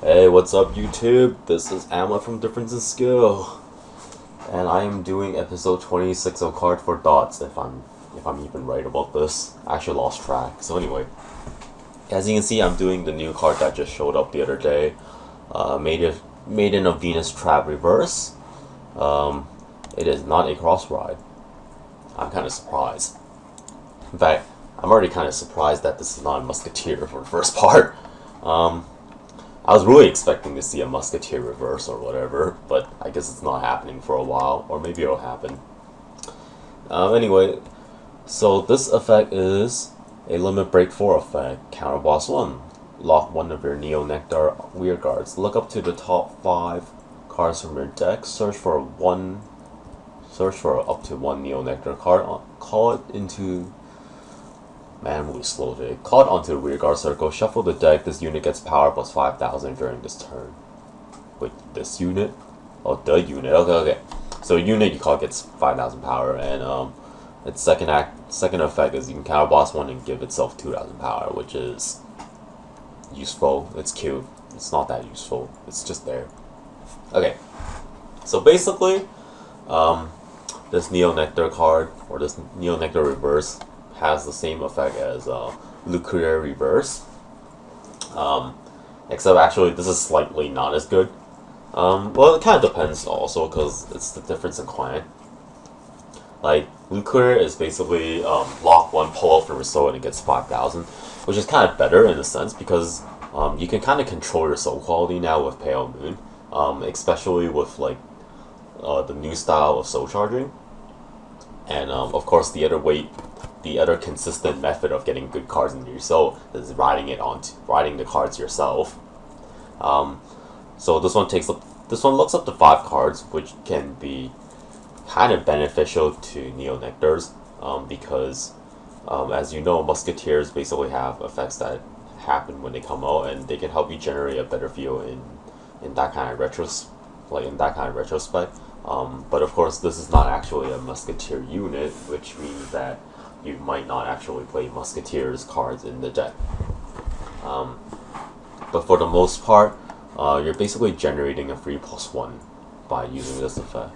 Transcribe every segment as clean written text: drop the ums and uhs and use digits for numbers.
Hey, what's up, YouTube? This is Amulet from Difference in Skill, and I am doing episode 26 of Card for Dots. If I'm even right about this, I actually lost track. So anyway, as you can see, I'm doing the new card that just showed up the other day. Maiden of Venus Trap Reverse. It is not a cross ride. I'm kind of surprised. In fact, I'm already kind of surprised that this is not a Musketeer for the first part. I was really expecting to see a Musketeer reverse or whatever, but I guess it's not happening for a while, or maybe it'll happen. Anyway, so this effect is a Limit Break 4 effect. Counter Boss 1. Lock one of your Nectar Weird Cards. Look up to the top 5 cards from your deck. Search for up to one Nectar card. Call it into... Man, really slow today. Call it onto the rearguard circle. Shuffle the deck. This unit gets power plus 5,000 during this turn. Wait, this unit? Oh, the unit. Okay. So unit you call gets 5,000 power, and its second effect is you can counter boss one and give itself 2,000 power, which is useful. It's cute. It's not that useful. It's just there. Okay. So basically, this Nectar card or this Nectar reverse has the same effect as Lucre Reverse, except actually this is slightly not as good. Well, it kind of depends also because it's the difference in client. Like Lucre is basically lock one, pull out from your soul, and it gets 5,000, which is kind of better in a sense because you can kind of control your soul quality now with Pale Moon, especially with like the new style of soul charging, and of course the other consistent method of getting good cards into your soul is riding the cards yourself. So this one looks up to 5 cards, which can be kind of beneficial to Nectars, because as you know, Musketeers basically have effects that happen when they come out, and they can help you generate a better feel in that kind of retrospect. But of course, this is not actually a Musketeer unit, which means that you might not actually play Musketeers cards in the deck. But for the most part, you're basically generating a free +1 by using this effect,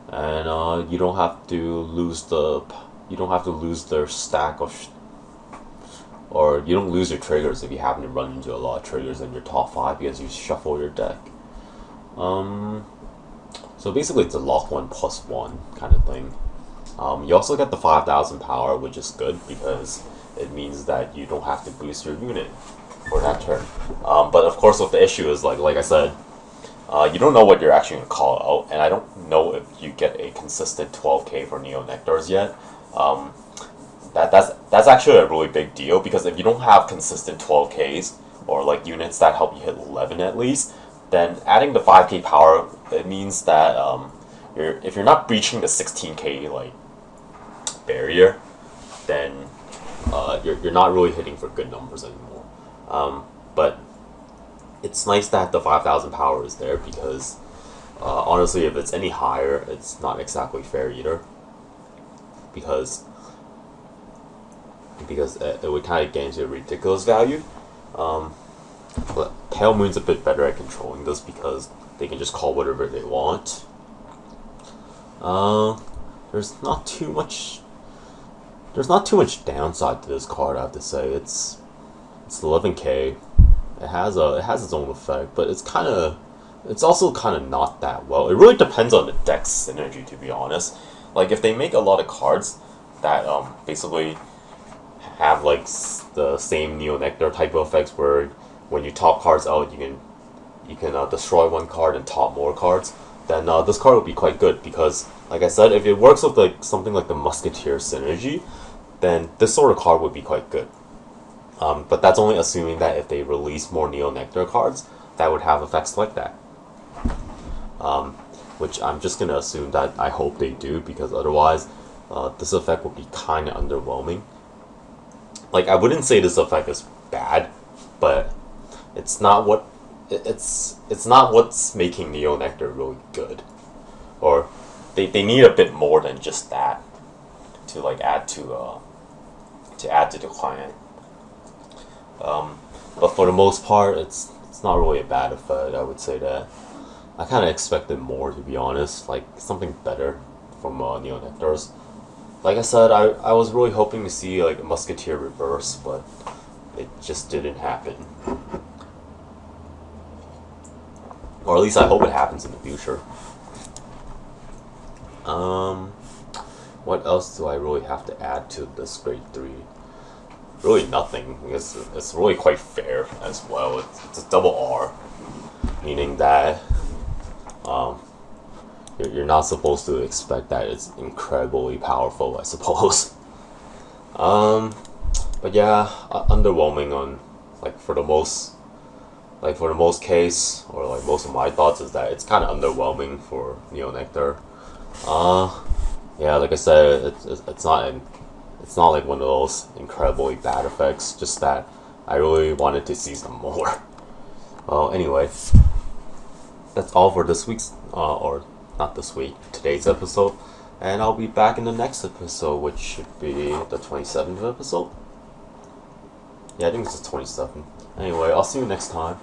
and you don't have to lose their stack of, or you don't lose your triggers if you happen to run into a lot of triggers in your top 5 because you shuffle your deck. So basically, it's a lock 1 +1 kind of thing. You also get the 5,000 power, which is good because it means that you don't have to boost your unit for that turn. But of course, what the issue is, like I said, you don't know what you're actually going to call out, and I don't know if you get a consistent 12k for Nectars yet. That's actually a really big deal because if you don't have consistent 12ks or like units that help you hit 11 at least, then adding the 5k power, it means that if you're not breaching the 16k like barrier, then you're not really hitting for good numbers anymore. But it's nice that the 5,000 power is there because honestly, if it's any higher, it's not exactly fair either. Because it would kind of get into a ridiculous value. But Pale Moon's a bit better at controlling this because they can just call whatever they want. There's not too much downside to this card, I have to say. It's 11k. It has its own effect, but it's also kind of not that well. It really depends on the deck's synergy, to be honest. Like if they make a lot of cards that basically have like the same Nectar type of effects where when you top cards out, you can destroy one card and top more cards, then this card would be quite good because, like I said, if it works with like something like the Musketeer synergy, then this sort of card would be quite good. But that's only assuming that if they release more Nectar cards that would have effects like that. Which I'm just gonna assume that I hope they do, because otherwise this effect would be kind of underwhelming. Like, I wouldn't say this effect is bad, but it's not what's making Nectar really good. Or they need a bit more than just that to like add to the client. But for the most part, it's not really a bad effect, I would say that. I kind of expected more, to be honest, like something better from Neo Nectars. Like I said, I was really hoping to see like a Musketeer reverse, but it just didn't happen. Or at least I hope it happens in the future. What else do I really have to add to this grade 3? Really nothing, because it's really quite fair as well. It's a double R, meaning that you're not supposed to expect that it's incredibly powerful, I suppose. But yeah, underwhelming on for the most case, or like most of my thoughts is that it's kind of underwhelming for Neo Nectar. Yeah, like I said, it's not like one of those incredibly bad effects. Just that I really wanted to see some more. Well, anyway, that's all for this week's or not this week, today's episode, and I'll be back in the next episode, which should be the 27th episode. Yeah, I think it's the 27th. Anyway, I'll see you next time.